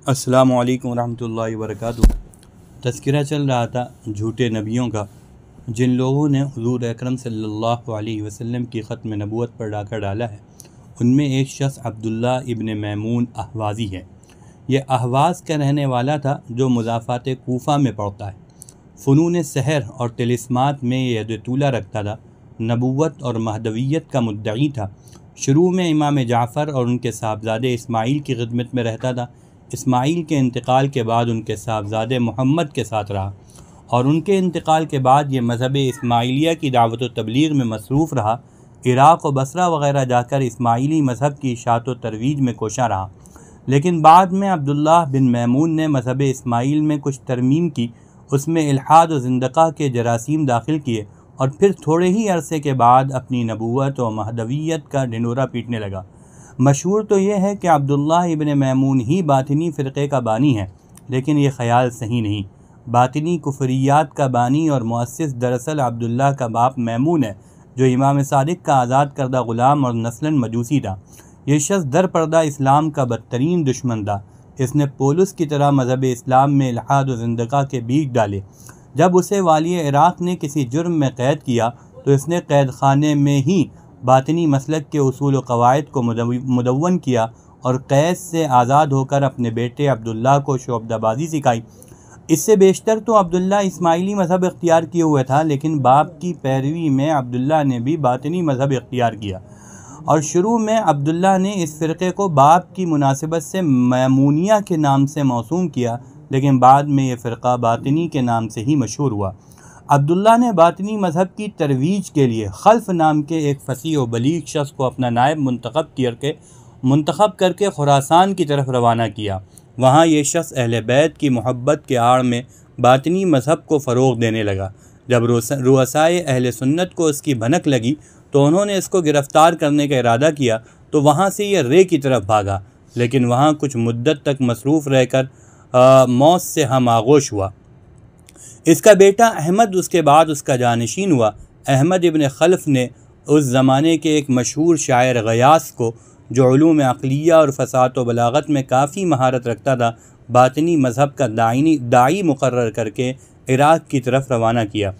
अस्सलामु अलैकुम रहमतुल्लाहि व बरकातुहू। तज़किरा चल रहा था झूठे नबियों का, जिन लोगों ने हुज़ूर अकरम सल्लल्लाहु अलैहि वसल्लम की ख़त्म नबूवत पर डाका डाला है। उनमें एक शख्स अब्दुल्ला इब्न मैमून अहवाज़ी है। ये अहवाज़ का रहने वाला था, जो मुज़ाफ़ात कूफ़ा में पढ़ता है। फ़नून सहर और तिलिस्मात में यद तूला रखता था। नबूवत और महदवियत का मुद्दई था। शुरू में इमाम जाफ़र और उनके साहबज़ादे इस्माईल की खिदमत में रहता था। इस्माईल के इंतकाल के बाद उनके साहबज़ादे मोहम्मद के साथ रहा और उनके इंतकाल के बाद ये मज़हब इस्माइलिया की दावत व तबलीग में मसरूफ़ रहा। इराक़ व बसरा वग़ैरह जाकर इस्माइली मज़हब की इशाअत व तरवीज में कोशा रहा। लेकिन बाद में अब्दुल्लाह बिन मैमून ने मज़हब इस्माइल में कुछ तरमीम की, उसमें इल्हाद व ज़िंदक़ा के जरासीम दाखिल किए और फिर थोड़े ही अरसे के बाद अपनी नबूवत व महदवियत का ढिंढोरा पीटने लगा। मशहूर तो ये है कि अब्दुल्लाह इब्न मैमून ही बातिनी फ़िरक़े का बानी है, लेकिन ये ख़याल सही नहीं। बातिनी कुफरियात का बानी और मुअस्सिस दरअसल अब्दुल्लाह का बाप मैमून है, जो इमाम सादिक़ का आज़ाद करदा ग़ुलाम और नस्लन मजूसी था। ये शख्स दर पर्दा इस्लाम का बदतरीन दुश्मन था। इसने पोलुस की तरह मज़हब इस्लाम में इल्हाद व ज़िंदक़ा के बीज डाले। जब उसे वाली इराक़ ने किसी जुर्म में क़ैद किया तो इसने क़ैद खाने में ही बातिनी मसलक के उसूल व क़वाइद को मुदव्वन किया और क़ैद से आज़ाद होकर अपने बेटे अब्दुल्लाह को शोबदाबाजी सिखाई। इससे बेशतर तो अब्दुल्ला इस्माइली मज़हब इख्तियार किए हुए था, लेकिन बाप की पैरवी में अब्दुल्ला ने भी बातिनी मज़हब इख्तियार किया। और शुरू में अब्दुल्ला ने इस फ़िरक़े को बाप की मुनासिबत से मैमूनिया के नाम से मौसूम किया, लेकिन बाद में यह फ़िरक़ा बातिनी के नाम से ही मशहूर हुआ। अब्दुल्ला ने बातिनी मज़हब की तरवीज के लिए खल्फ़ नाम के एक फ़सीह व बलीग शख्स को अपना नायब मुंतखब करके खुरासान की तरफ रवाना किया। वहाँ ये शख्स अहले बैत की मोहब्बत के आड़ में बातिनी मज़हब को फ़रोग़ देने लगा। जब रुअसाए अहले सुन्नत को इसकी भनक लगी तो उन्होंने इसको गिरफ़्तार करने का इरादा किया, तो वहाँ से ये रे की तरफ भागा, लेकिन वहाँ कुछ मुद्दत तक मसरूफ़ रहकर मौत से हम आगोश हुआ। इसका बेटा अहमद उसके बाद उसका जानशीन हुआ। अहमद इब्न खल्फ़ ने उस ज़माने के एक मशहूर शायर ग़यास को, जो उलूम अक़लिया और फ़सात व बलागत में काफ़ी महारत रखता था, बातिनी मज़हब का दाई मुक़र्रर करके इराक़ की तरफ रवाना किया।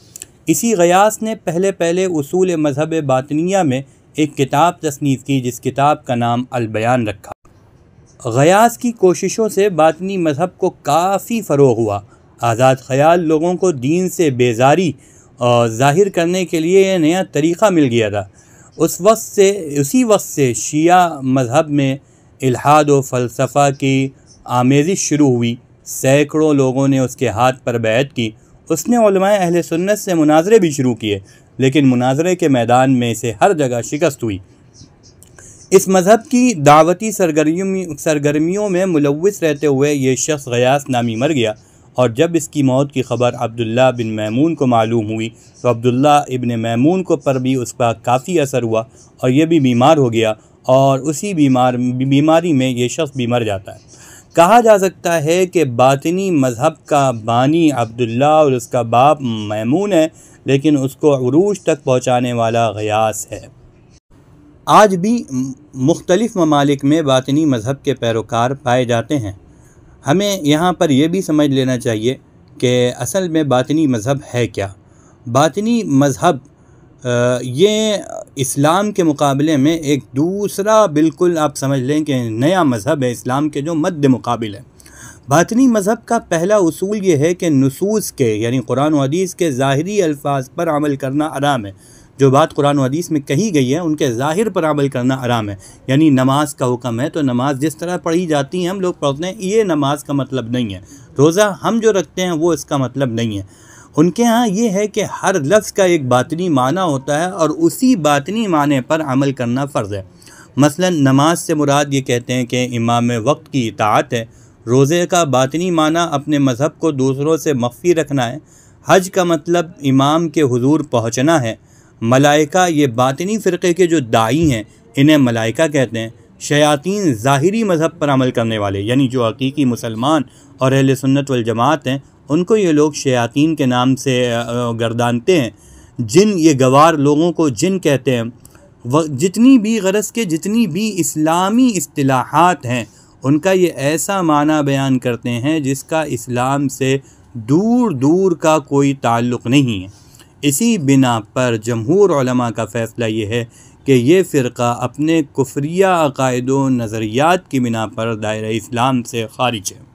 इसी ग़यास ने पहले उसूल मज़हब बातिनिया में एक किताब तसनीफ़ की, जिस किताब का नाम अल बयान रखा। ग़यास की कोशिशों से बातिनी मज़हब को काफ़ी फ़रोग़ हुआ। आज़ाद ख़याल लोगों को दीन से बेजारी ज़ाहिर करने के लिए यह नया तरीक़ा मिल गया था। उसी वक्त से शिया मज़हब में इल्हाद व फ़लसफ़ा की आमेज़िश शुरू हुई। सैकड़ों लोगों ने उसके हाथ पर बैत की। उसने उलमाए अहले सुन्नत से मुनाज़रे भी शुरू किए, लेकिन मुनाज़रे के मैदान में इसे हर जगह शिकस्त हुई। इस मज़हब की दावती सरगर्मियों में मुलव्विस रहते हुए ये शख्स ग़यास नामी मर गया, और जब इसकी मौत की खबर अब्दुल्ला बिन मैमून को मालूम हुई तो अब्दुल्ला इब्न मैमून को पर भी उस पर काफ़ी असर हुआ और यह भी बीमार हो गया, और उसी बीमारी में ये शख्स भी मर जाता है। कहा जा सकता है कि बातिनी मज़हब का बानी अब्दुल्ला और उसका बाप मैमून है, लेकिन उसको उरूज तक पहुँचाने वाला ग़यास है। आज भी मुख्तलिफ़ ममालिक में बातिनी मज़हब के पैरोकार पाए जाते हैं। हमें यहाँ पर यह भी समझ लेना चाहिए कि असल में बातिनी मज़हब है क्या। बातिनी मज़हब ये इस्लाम के मुकाबले में एक दूसरा, बिल्कुल आप समझ लें कि नया मज़हब है इस्लाम के, जो मद्दे मुकाबिल है। बातिनी मज़हब का पहला उसूल ये है कि नुसूस के, यानी कुरान व हदीस के ज़ाहिरी अल्फाज पर अमल करना हराम है। जो बात कुरान व हदीस में कही गई है उनके ज़ाहिर पर अमल करना हराम है। यानी नमाज का हुक्म है तो नमाज जिस तरह पढ़ी जाती है हम लोग पढ़ते हैं, ये नमाज का मतलब नहीं है। रोज़ा हम जो रखते हैं वो इसका मतलब नहीं है। उनके यहाँ ये है कि हर लफ्ज़ का एक बातिनी माना होता है और उसी बातिनी माने पर अमल करना फ़र्ज़ है। मसलन नमाज से मुराद ये कहते हैं कि इमाम वक्त की इताअत है। रोज़े का बातिनी माना अपने मज़हब को दूसरों से मख्फ़ी रखना है। हज का मतलब इमाम के हुज़ूर पहुँचना है। मलाइका, ये बातिनी फ़िरक़े के जो दाई हैं इन्हें मलाइका कहते हैं। शयातीन ज़ाहिरी मज़हब पर अमल करने वाले, यानी जो हकीकी मुसलमान और अहले सुन्नत वल जमात हैं, उनको ये लोग शयातीन के नाम से गर्दानते हैं। जिन, ये गवार लोगों को जिन कहते हैं। जितनी भी गरज के जितनी भी इस्लामी इस्तिलाहात हैं उनका ये ऐसा माना बयान करते हैं जिसका इस्लाम से दूर दूर का कोई ताल्लुक़ नहीं है। इसी बिना पर जमहूर उलमा का फ़ैसला ये है कि ये फ़िरक़ा अपने कुफ्रिया अक़ाइद व नज़रियात की बिना पर दायरा इस्लाम से ख़ारिज है।